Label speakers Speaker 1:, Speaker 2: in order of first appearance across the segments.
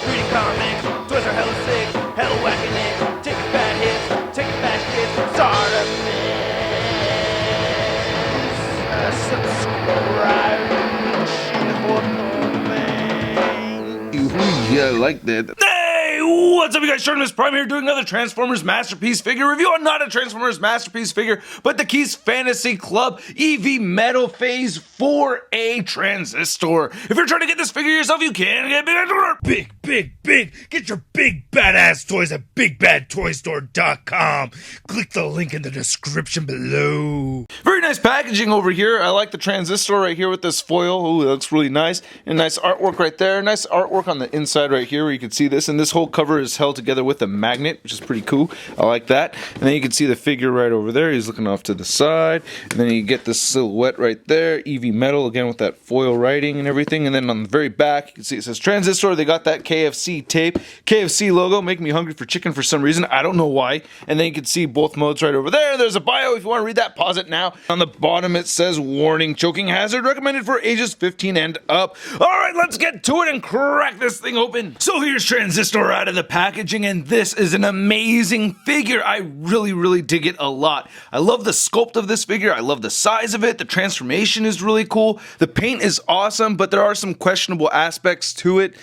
Speaker 1: Reading comics, toys are hella sick, hella whacking it, taking bad hits, taking bad shit, start a mix, subscribe,
Speaker 2: Yeah, I like that.
Speaker 1: Hey, what's up, you guys? Artemis Prime here doing another Transformers Masterpiece figure review. I'm not a Transformers Masterpiece figure, but the Keys Fantasy Club EV Metal Phase 4A Transistor. If you're trying to get this figure yourself, you can get big. Get your big badass toys at bigbadtoystore.com. Click the link in the description below. Very nice packaging over here. I like the Transistor right here with this foil. Ooh, that looks really nice. And nice artwork right there. Nice artwork on the inside right here where you can see this. And this whole cover is held together with a magnet, which is pretty cool. I like that. And then you can see the figure right over there. He's looking off to the side. And then you get the silhouette right there. EV Metal, again with that foil writing and everything. And then on the very back, you can see it says Transistor. They got that KFC tape. KFC logo, making me hungry for chicken for some reason. I don't know why. And then you can see both modes right over there. There's a bio if you want to read that. Pause it now. On the bottom it says warning, choking hazard, recommended for ages 15 and up. Alright, let's get to it and crack this thing open. So here's Transistor out of the packaging, and this is an amazing figure. I really dig it a lot. I love the sculpt of this figure. I love the size of it. The transformation is really cool. The paint is awesome, but there are some questionable aspects to it.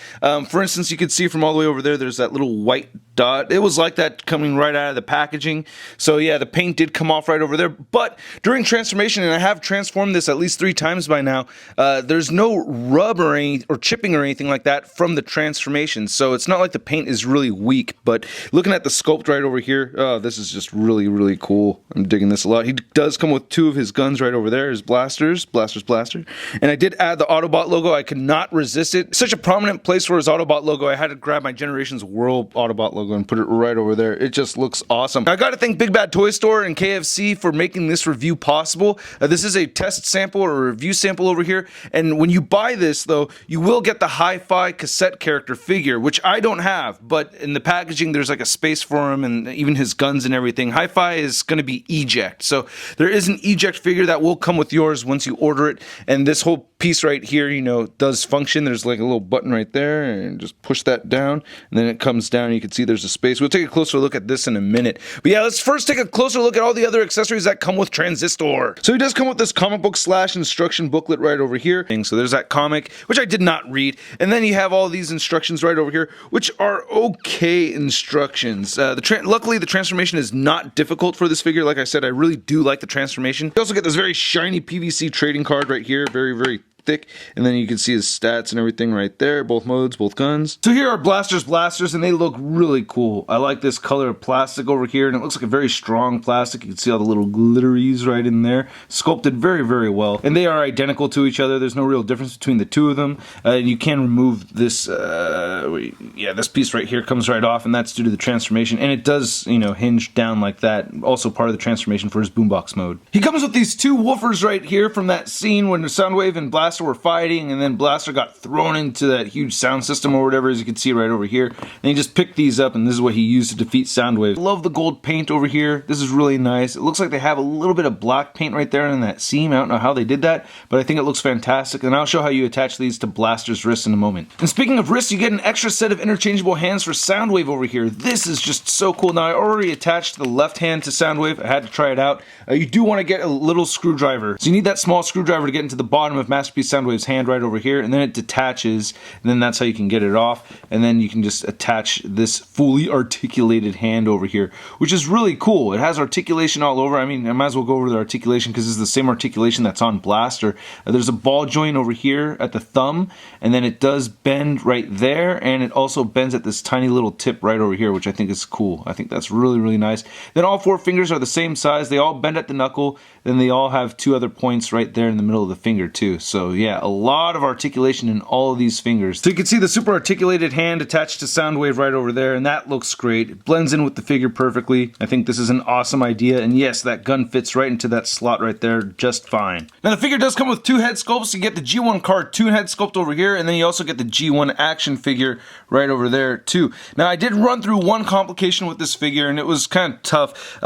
Speaker 1: For instance, you can see from all the way over there, there's that little white dot. It was like that coming right out of the packaging. So yeah, the paint did come off right over there. But during transformation, and I have transformed this at least 3 times by now, there's no rub or chipping or anything like that from the transformation. So it's not like the paint is really weak. But looking at the sculpt right over here, oh, this is just really cool. I'm digging this a lot. He does come with 2 of his guns right over there, his blasters. And I did add the Autobot logo. I could not resist it. Such a prominent place for his Autobot logo. I had to grab my Generations World Autobot logo and put it right over there. It just looks awesome. I gotta thank Big Bad Toy Store and KFC for making this review possible. This is a test sample or a review sample over here, and when you buy this though, you will get the Hi-Fi cassette character figure, which I don't have, but in the packaging there's like a space for him and even his guns and everything. Hi-Fi is gonna be eject, so there is an eject figure that will come with yours once you order it, and this whole piece right here, you know, does function. There's like a little button right there, and just push that down, and then it comes down. You can see there's a space. We'll take a closer look at this in a minute. But yeah, let's first take a closer look at all the other accessories that come with Transistor. So he does come with this comic book / instruction booklet right over here. So there's that comic, which I did not read. And then you have all these instructions right over here, which are okay instructions. Luckily, the transformation is not difficult for this figure. Like I said, I really do like the transformation. You also get this very shiny PVC trading card right here. Very thick, and then you can see his stats and everything right there, both modes, both guns. So here are blasters, and they look really cool. I like this color of plastic over here, and it looks like a very strong plastic. You can see all the little glitteries right in there, sculpted very well, and they are identical to each other. There's no real difference between the 2 of them, and you can remove this this piece right here comes right off, and that's due to the transformation, and it does, you know, hinge down like that, also part of the transformation for his boombox mode. He comes with these 2 woofers right here from that scene when the Soundwave and Blaster were fighting, and then Blaster got thrown into that huge sound system or whatever, as you can see right over here. And he just picked these up, and this is what he used to defeat Soundwave. Love the gold paint over here. This is really nice. It looks like they have a little bit of black paint right there in that seam. I don't know how they did that, but I think it looks fantastic, and I'll show how you attach these to Blaster's wrists in a moment. And speaking of wrists, you get an extra set of interchangeable hands for Soundwave over here. This is just so cool. Now, I already attached the left hand to Soundwave. I had to try it out. You do want to get a little screwdriver. So you need that small screwdriver to get into the bottom of Masterpiece Soundwave's hand right over here, and then it detaches, and then that's how you can get it off, and then you can just attach this fully articulated hand over here, which is really cool. It has articulation all over. I mean, I might as well go over the articulation because it's the same articulation that's on Blaster. There's a ball joint over here at the thumb, and then it does bend right there, and it also bends at this tiny little tip right over here, which I think is cool. I think that's really nice. Then all 4 fingers are the same size. They all bend at the knuckle, then they all have 2 other points right there in the middle of the finger too. So So yeah, a lot of articulation in all of these fingers. So you can see the super articulated hand attached to Soundwave right over there, and that looks great. It blends in with the figure perfectly. I think this is an awesome idea, and yes, that gun fits right into that slot right there just fine. Now the figure does come with two head sculpts. You get the G1 cartoon head sculpt over here, and then you also get the G1 action figure right over there too. Now I did run through one complication with this figure, and it was kind of tough.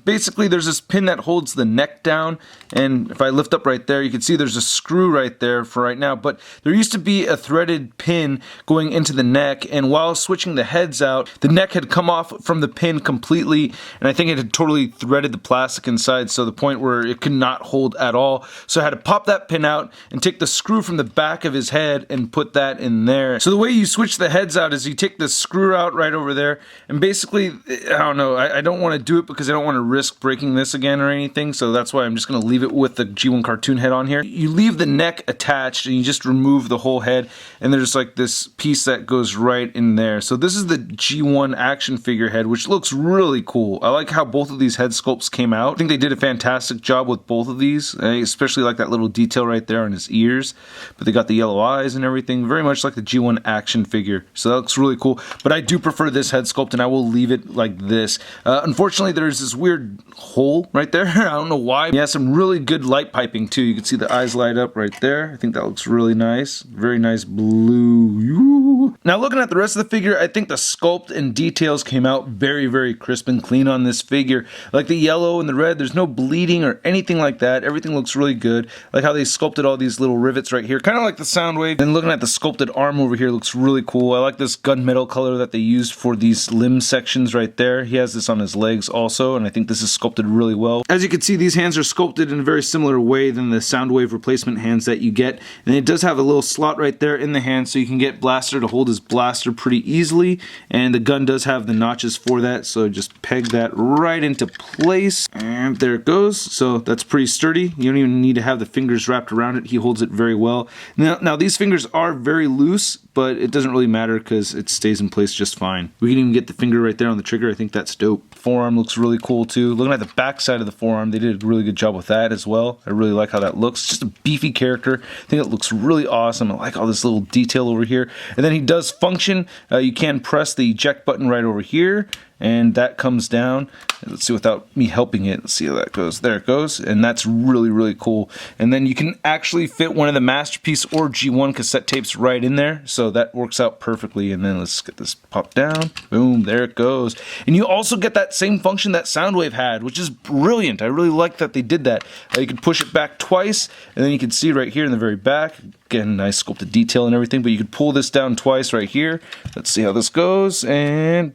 Speaker 1: Basically there's this pin that holds the neck down, and if I lift up right there, you can see there's a screw right there for right now, but there used to be a threaded pin going into the neck, and while switching the heads out, the neck had come off from the pin completely, and I think it had totally threaded the plastic inside, so the point where it could not hold at all. So I had to pop that pin out and take the screw from the back of his head and put that in there. So the way you switch the heads out is you take the screw out right over there, and basically, I don't know, I don't want to do it because I don't want to risk breaking this again or anything, so that's why I'm just going to leave it with the G1 cartoon head on here. You leave the neck attached and you just remove the whole head, and there's like this piece that goes right in there. So this is the G1 action figure head, which looks really cool. I like how both of these head sculpts came out. I think they did a fantastic job with both of these. I especially like that little detail right there on his ears, but they got the yellow eyes and everything, very much like the G1 action figure. So that looks really cool, but I do prefer this head sculpt, and I will leave it like this. Unfortunately, there's this weird hole right there. I don't know why. Yeah, some really good light piping too. You can see the eyes light up right there. I think that looks really nice. Very nice blue. Now looking at the rest of the figure, I think the sculpt and details came out very, very crisp and clean on this figure. Like the yellow and the red, there's no bleeding or anything like that. Everything looks really good. Like how they sculpted all these little rivets right here, kind of like the Soundwave. And looking at the sculpted arm over here looks really cool. I like this gunmetal color that they used for these limb sections right there. He has this on his legs also, and I think this is sculpted really well. As you can see, these hands are sculpted in a very similar way than the Soundwave replacement hands that you get, and it does have a little slot right there in the hand, so you can get Blaster to hold his blaster pretty easily, and the gun does have the notches for that, so just peg that right into place, and there it goes. So that's pretty sturdy. You don't even need to have the fingers wrapped around it. He holds it very well. Now these fingers are very loose, but it doesn't really matter because it stays in place just fine. We can even get the finger right there on the trigger. I think that's dope. Forearm looks really cool too. Looking at the back side of the forearm, they did a really good job with that as well. I really like how that looks. Just a beefy character. I think it looks really awesome. I like all this little detail over here. And then he does function. You can press the eject button right over here, and that comes down. Let's see without me helping it. Let's see how that goes. There it goes, and that's really, really cool. And then you can actually fit one of the Masterpiece or G1 cassette tapes right in there, so that works out perfectly. And then let's get this popped down. Boom, there it goes. And you also get that same function that Soundwave had, which is brilliant. I really like that they did that. You can push it back twice, and then you can see right here in the very back, again, nice sculpted detail and everything, but you could pull this down twice right here. Let's see how this goes, and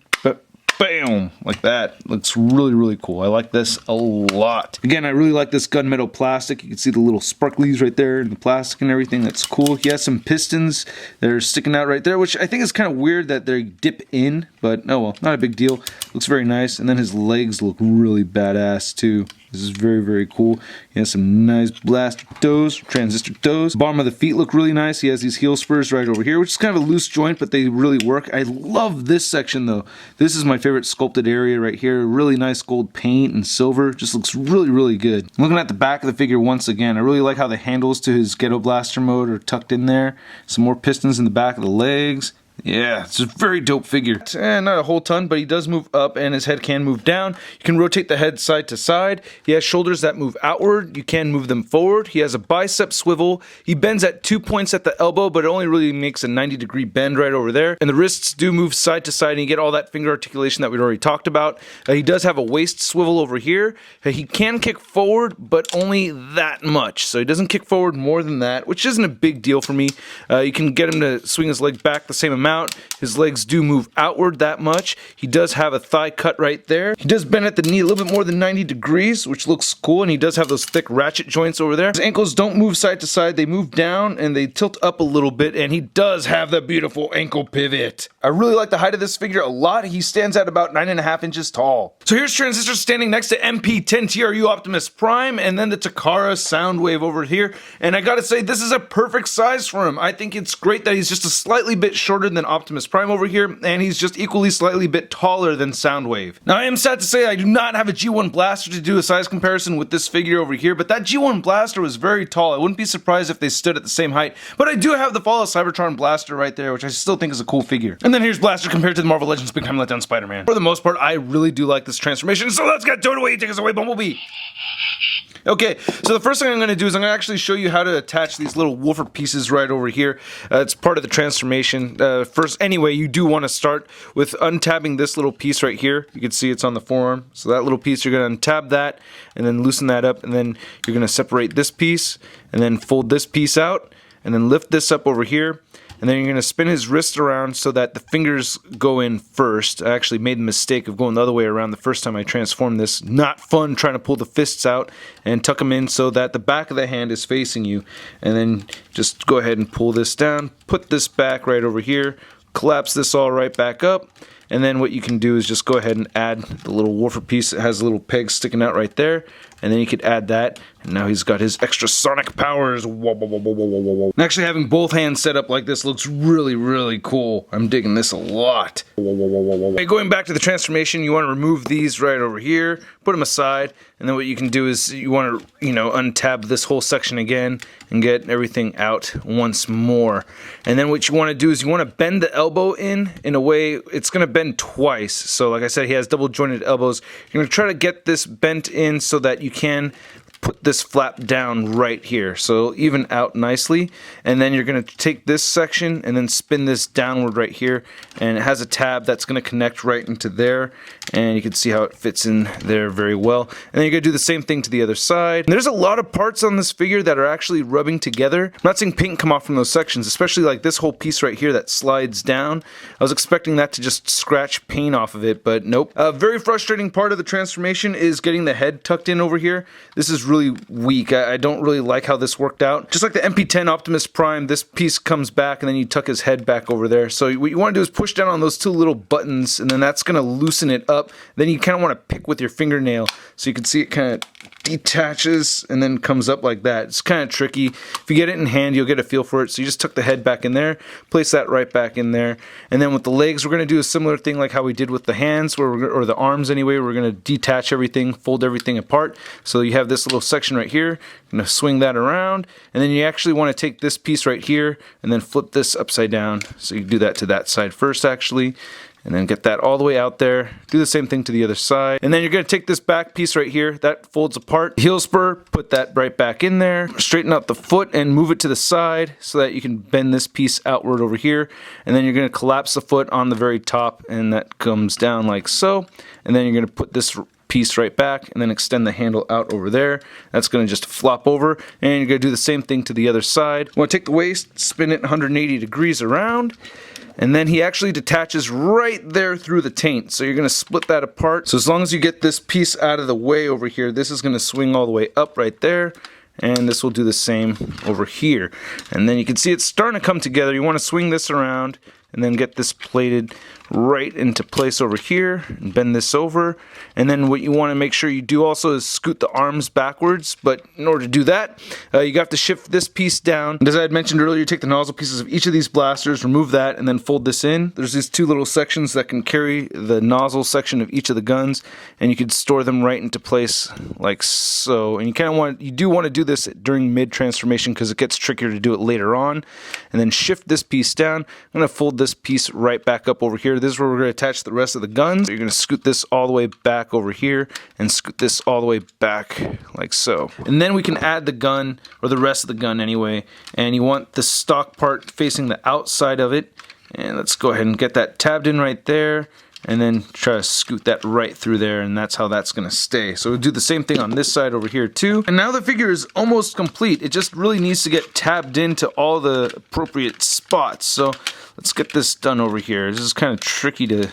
Speaker 1: bam, like that. Looks really, really cool. I like this a lot. Again, I really like this gunmetal plastic. You can see the little sparklies right there in the plastic and everything. That's cool. He has some pistons that are sticking out right there, which I think is kind of weird that they dip in, but oh well, not a big deal. Looks very nice. And then his legs look really badass too. This is very, very cool. He has some nice blaster toes, transistor toes. Bottom of the feet look really nice. He has these heel spurs right over here, which is kind of a loose joint, but they really work. I love this section though. This is my favorite sculpted area right here. Really nice gold paint and silver. Just looks really, really good. Looking at the back of the figure once again, I really like how the handles to his Ghetto Blaster mode are tucked in there. Some more pistons in the back of the legs. Yeah, it's a very dope figure. Not a whole ton, but he does move up and his head can move down. You can rotate the head side to side. He has shoulders that move outward. You can move them forward. He has a bicep swivel. He bends at 2 points at the elbow, but it only really makes a 90-degree bend right over there. And the wrists do move side to side, and you get all that finger articulation that we'd already talked about. He does have a waist swivel over here. He can kick forward, but only that much. So he doesn't kick forward more than that, which isn't a big deal for me. You can get him to swing his leg back the same amount. His legs do move outward that much. He does have a thigh cut right there. He does bend at the knee a little bit more than 90 degrees, which looks cool, and he does have those thick ratchet joints over there. His ankles don't move side to side. They move down and they tilt up a little bit, and he does have the beautiful ankle pivot. I really like the height of this figure a lot. He stands at about 9.5 inches tall. So here's Transistor standing next to MP10TRU Optimus Prime, and then the Takara Soundwave over here. And I gotta say, this is a perfect size for him. I think it's great that he's just a slightly bit shorter than than Optimus Prime over here, and he's just equally slightly bit taller than Soundwave. Now I am sad to say I do not have a G1 Blaster to do a size comparison with this figure over here, but that G1 Blaster was very tall. I wouldn't be surprised if they stood at the same height, but I do have the Fall of Cybertron Blaster right there, which I still think is a cool figure. And then here's Blaster compared to the Marvel Legends Big Time Letdown Spider-Man. For the most part, I really do like this transformation, so let's get to it. Away, take us away, Bumblebee. Okay, so the first thing I'm going to do is I'm going to actually show you how to attach these little woofer pieces right over here. It's part of the transformation. First, anyway, you do want to start with untabbing this little piece right here. You can see it's on the forearm. So that little piece, you're going to untab that and then loosen that up, and then you're going to separate this piece and then fold this piece out and then lift this up over here. And then you're going to spin his wrist around so that the fingers go in first. I actually made the mistake of going the other way around the first time I transformed this. Not fun trying to pull the fists out and tuck them in so that the back of the hand is facing you. And then just go ahead and pull this down. Put this back right over here. Collapse this all right back up. And then what you can do is just go ahead and add the little woofer piece that has a little peg sticking out right there. And then you could add that. And now he's got his extra sonic powers. Whoa, whoa, whoa, whoa, whoa, whoa, whoa. And actually having both hands set up like this looks really, really cool. I'm digging this a lot. Whoa, whoa, whoa, whoa, whoa. Okay, going back to the transformation, you want to remove these right over here. Put them aside. And then what you can do is you want to, untab this whole section again and get everything out once more. And then what you want to do is you want to bend the elbow in a way it's going to bend twice. So like I said, he has double jointed elbows. You're going to try to get this bent in so that you can put this flap down right here, so even out nicely. And then you're going to take this section and then spin this downward right here, and it has a tab that's going to connect right into there, and you can see how it fits in there very well. And then you're going to do the same thing to the other side. And there's a lot of parts on this figure that are actually rubbing together. I'm not seeing paint come off from those sections, especially like this whole piece right here that slides down. I was expecting that to just scratch paint off of it, but nope. A very frustrating part of the transformation is getting the head tucked in over here. This is really weak. I don't really like how this worked out. Just like the MP10 Optimus Prime, this piece comes back and then you tuck his head back over there. So what you want to do is push down on those two little buttons, and then that's going to loosen it up. Then you kind of want to pick with your fingernail so you can see it kind of detaches and then comes up like that. It's kind of tricky. If you get it in hand, you'll get a feel for it. So you just tuck the head back in there, place that right back in there, and then with the legs, we're going to do a similar thing like how we did with the hands, or the arms anyway. We're going to detach everything, fold everything apart. So you have this little section right here. I'm going to swing that around, and then you actually want to take this piece right here and then flip this upside down. So you do that to that side first, actually. And then get that all the way out there. Do the same thing to the other side. And then you're going to take this back piece right here. That folds apart. Heel spur, put that right back in there. Straighten out the foot and move it to the side so that you can bend this piece outward over here. And then you're going to collapse the foot on the very top, and that comes down like so. And then you're going to put this piece right back and then extend the handle out over there. That's going to just flop over, and you're going to do the same thing to the other side. You want to take the waist, spin it 180 degrees around, and then he actually detaches right there through the taint. So you're going to split that apart. So as long as you get this piece out of the way over here, this is going to swing all the way up right there. And this will do the same over here. And then you can see it's starting to come together. You want to swing this around and then get this plated right into place over here and bend this over. And then what you want to make sure you do also is scoot the arms backwards, but in order to do that, you have to shift this piece down. And as I had mentioned earlier, take the nozzle pieces of each of these blasters, remove that, and then fold this in. There's these two little sections that can carry the nozzle section of each of the guns, and you can store them right into place like so. And you do want to do this during mid transformation because it gets trickier to do it later on. And then shift this piece down. I'm going to fold this piece right back up over here. This is where we're going to attach the rest of the guns. You're going to scoot this all the way back over here and scoot this all the way back like so. And then we can add the gun, or the rest of the gun anyway, and you want the stock part facing the outside of it. And let's go ahead and get that tabbed in right there, and then try to scoot that right through there, and that's how that's going to stay. So we'll do the same thing on this side over here too. And now the figure is almost complete. It just really needs to get tabbed into all the appropriate spots. So let's get this done over here. This is kind of tricky to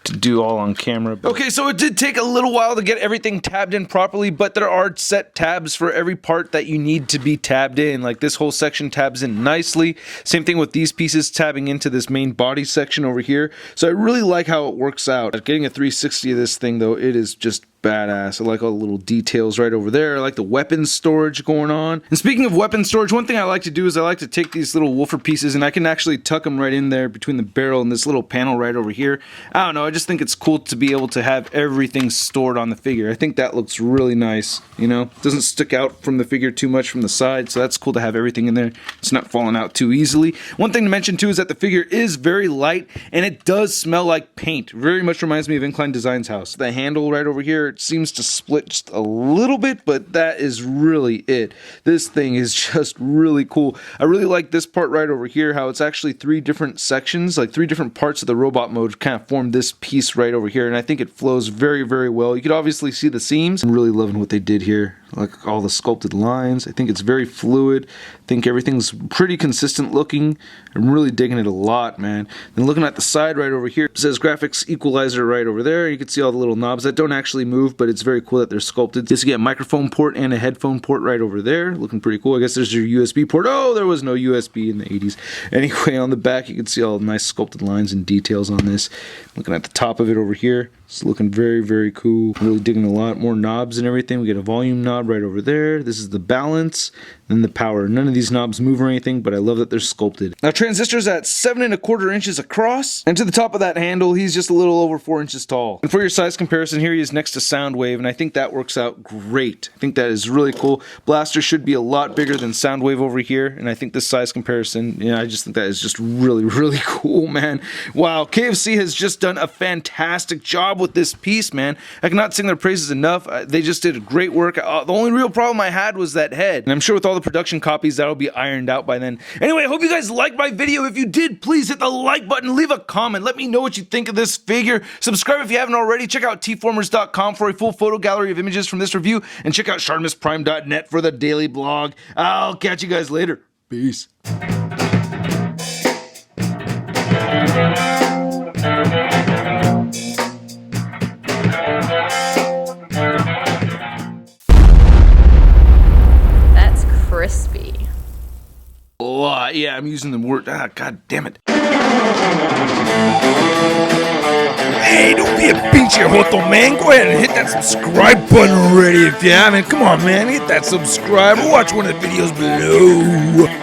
Speaker 1: do all on camera. Okay, so it did take a little while to get everything tabbed in properly, but there are set tabs for every part that you need to be tabbed in. Like this whole section tabs in nicely. Same thing with these pieces tabbing into this main body section over here. So I really like how it works out. Getting a 360 of this thing though, it is just badass. I like all the little details right over there. I like the weapons storage going on. And speaking of weapon storage, one thing I like to do is I like to take these little woofer pieces and I can actually tuck them right in there between the barrel and this little panel right over here. I don't know, I just think it's cool to be able to have everything stored on the figure. I think that looks really nice, you know? It doesn't stick out from the figure too much from the side, so that's cool to have everything in there. It's not falling out too easily. One thing to mention too is that the figure is very light and it does smell like paint. Very much reminds me of Incline Design's house. The handle right over here, it seems to split just a little bit, but that is really it. This thing is just really cool. I really like this part right over here, how it's actually 3 different sections, like 3 different parts of the robot mode kind of form this piece right over here, and I think it flows very, very well. You could obviously see the seams. I'm really loving what they did here. Like all the sculpted lines. I think it's very fluid. I think everything's pretty consistent looking. I'm really digging it a lot, man. Then looking at the side right over here, it says graphics equalizer right over there. You can see all the little knobs that don't actually move, but it's very cool that they're sculpted. Just get a microphone port and a headphone port right over there. Looking pretty cool. I guess there's your USB port. Oh, there was no USB in the 80s. Anyway, on the back you can see all the nice sculpted lines and details on this. Looking at the top of it over here, it's looking very, very cool. Really digging a lot more knobs and everything. We get a volume knob right over there. This is the balance, then the power. None of these knobs move or anything, but I love that they're sculpted. Now Transistor's at 7 1/4 inches across, and to the top of that handle, he's just a little over 4 inches tall. And for your size comparison, here he is next to Soundwave, and I think that works out great. I think that is really cool. Blaster should be a lot bigger than Soundwave over here, and I think this size comparison, yeah, I just think that is just really, really cool, man. Wow, KFC has just done a fantastic job with this piece, man. I cannot sing their praises enough. They just did great work. The only real problem I had was that head, and I'm sure with all the production copies that'll be ironed out by then. Anyway, I hope you guys liked my video. If you did, please hit the like button, leave a comment, let me know what you think of this figure. Subscribe if you haven't already. Check out tformers.com for a full photo gallery of images from this review, and check out shartimusprime.net for the daily blog. I'll catch you guys later. Peace.
Speaker 2: That's crispy.
Speaker 1: Oh, yeah, I'm using the word. God damn it. Hey, don't be a pinche joto, man. Go ahead and hit that subscribe button already if you haven't. Come on, man. Hit that subscribe or watch one of the videos below.